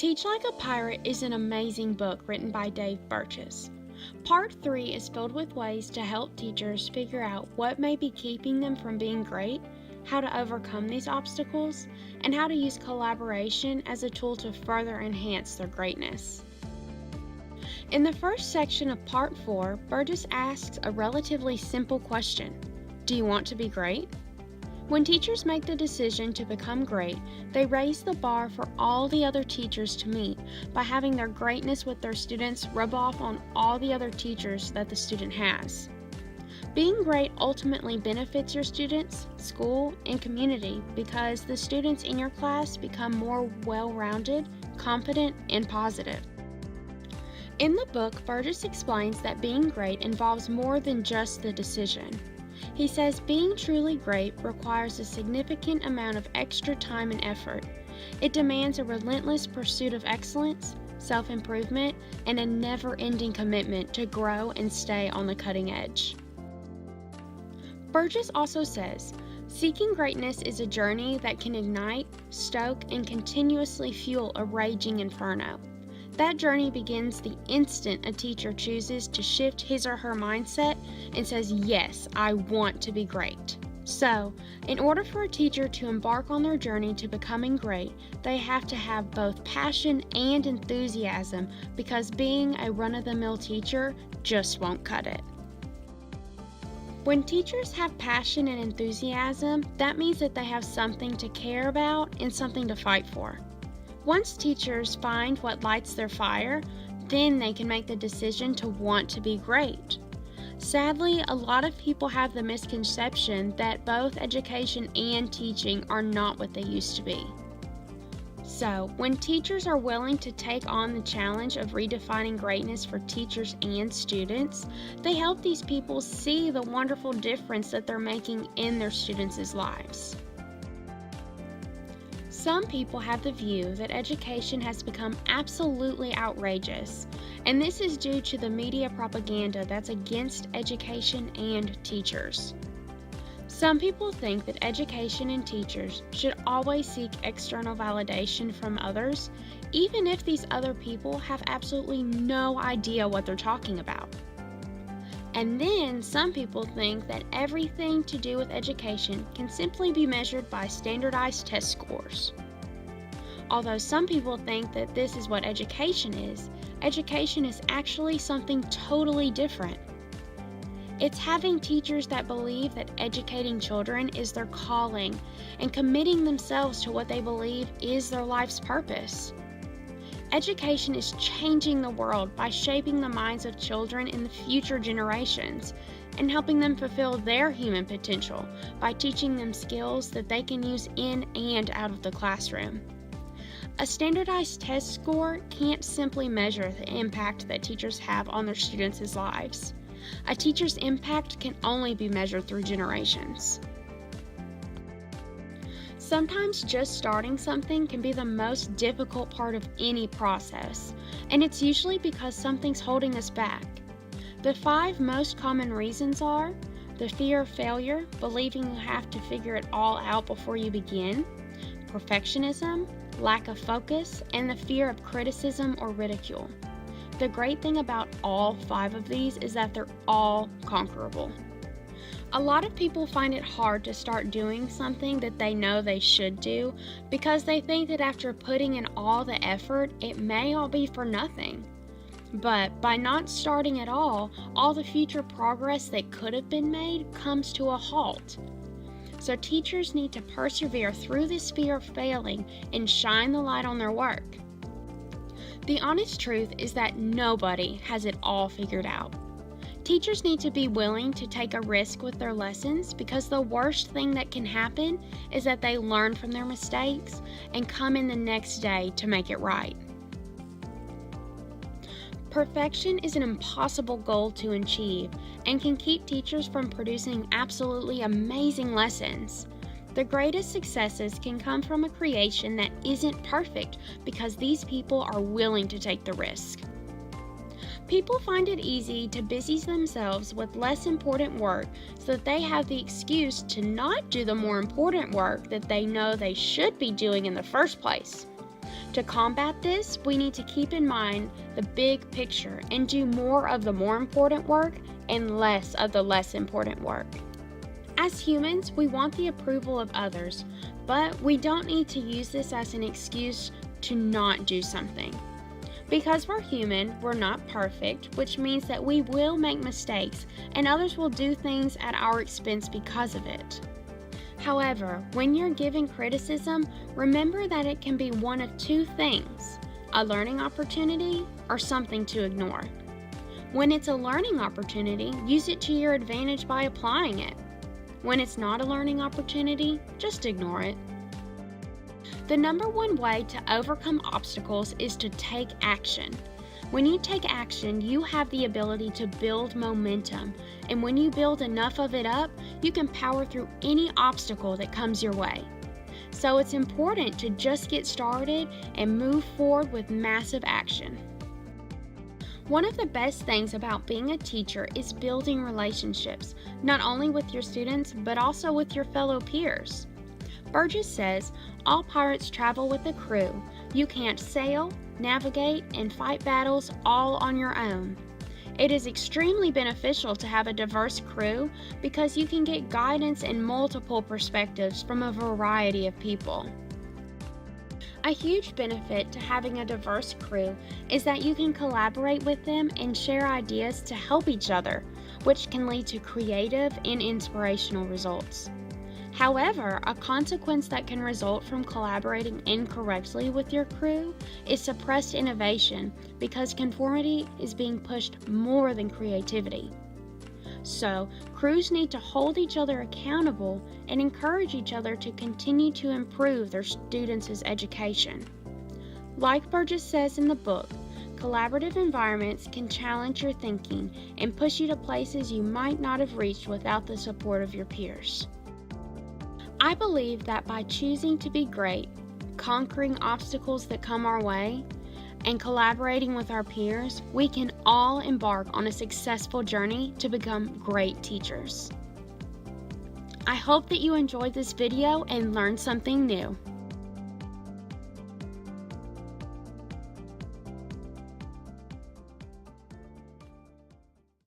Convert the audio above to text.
Teach Like a Pirate is an amazing book written by Dave Burgess. Part 3 is filled with ways to help teachers figure out what may be keeping them from being great, how to overcome these obstacles, and how to use collaboration as a tool to further enhance their greatness. In the first section of Part 4, Burgess asks a relatively simple question: do you want to be great? When teachers make the decision to become great, they raise the bar for all the other teachers to meet by having their greatness with their students rub off on all the other teachers that the student has. Being great ultimately benefits your students, school, and community because the students in your class become more well-rounded, confident, and positive. In the book, Burgess explains that being great involves more than just the decision. He says being truly great requires a significant amount of extra time and effort. It demands a relentless pursuit of excellence, self-improvement, and a never-ending commitment to grow and stay on the cutting edge. Burgess also says, seeking greatness is a journey that can ignite, stoke, and continuously fuel a raging inferno. That journey begins the instant a teacher chooses to shift his or her mindset and says, yes, I want to be great. So, in order for a teacher to embark on their journey to becoming great, they have to have both passion and enthusiasm because being a run-of-the-mill teacher just won't cut it. When teachers have passion and enthusiasm, that means that they have something to care about and something to fight for. Once teachers find what lights their fire, then they can make the decision to want to be great. Sadly, a lot of people have the misconception that both education and teaching are not what they used to be. So, when teachers are willing to take on the challenge of redefining greatness for teachers and students, they help these people see the wonderful difference that they're making in their students' lives. Some people have the view that education has become absolutely outrageous, and this is due to the media propaganda that's against education and teachers. Some people think that education and teachers should always seek external validation from others, even if these other people have absolutely no idea what they're talking about. And then some people think that everything to do with education can simply be measured by standardized test scores. Although some people think that this is what education is actually something totally different. It's having teachers that believe that educating children is their calling and committing themselves to what they believe is their life's purpose. Education is changing the world by shaping the minds of children in the future generations and helping them fulfill their human potential by teaching them skills that they can use in and out of the classroom. A standardized test score can't simply measure the impact that teachers have on their students' lives. A teacher's impact can only be measured through generations. Sometimes just starting something can be the most difficult part of any process, and it's usually because something's holding us back. The 5 most common reasons are the fear of failure, believing you have to figure it all out before you begin, perfectionism, lack of focus, and the fear of criticism or ridicule. The great thing about all 5 of these is that they're all conquerable. A lot of people find it hard to start doing something that they know they should do because they think that after putting in all the effort, it may all be for nothing. But by not starting at all the future progress that could have been made comes to a halt. So teachers need to persevere through this fear of failing and shine the light on their work. The honest truth is that nobody has it all figured out. Teachers need to be willing to take a risk with their lessons because the worst thing that can happen is that they learn from their mistakes and come in the next day to make it right. Perfection is an impossible goal to achieve and can keep teachers from producing absolutely amazing lessons. The greatest successes can come from a creation that isn't perfect because these people are willing to take the risk. People find it easy to busy themselves with less important work so that they have the excuse to not do the more important work that they know they should be doing in the first place. To combat this, we need to keep in mind the big picture and do more of the more important work and less of the less important work. As humans, we want the approval of others, but we don't need to use this as an excuse to not do something. Because we're human, we're not perfect, which means that we will make mistakes and others will do things at our expense because of it. However, when you're giving criticism, remember that it can be one of two things: a learning opportunity or something to ignore. When it's a learning opportunity, use it to your advantage by applying it. When it's not a learning opportunity, just ignore it. The number one way to overcome obstacles is to take action. When you take action, you have the ability to build momentum, and when you build enough of it up, you can power through any obstacle that comes your way. So it's important to just get started and move forward with massive action. One of the best things about being a teacher is building relationships, not only with your students, but also with your fellow peers. Burgess says, "All pirates travel with a crew. You can't sail, navigate, and fight battles all on your own." It is extremely beneficial to have a diverse crew because you can get guidance and multiple perspectives from a variety of people. A huge benefit to having a diverse crew is that you can collaborate with them and share ideas to help each other, which can lead to creative and inspirational results. However, a consequence that can result from collaborating incorrectly with your crew is suppressed innovation because conformity is being pushed more than creativity. So, crews need to hold each other accountable and encourage each other to continue to improve their students' education. Like Burgess says in the book, collaborative environments can challenge your thinking and push you to places you might not have reached without the support of your peers. I believe that by choosing to be great, conquering obstacles that come our way, and collaborating with our peers, we can all embark on a successful journey to become great teachers. I hope that you enjoyed this video and learned something new.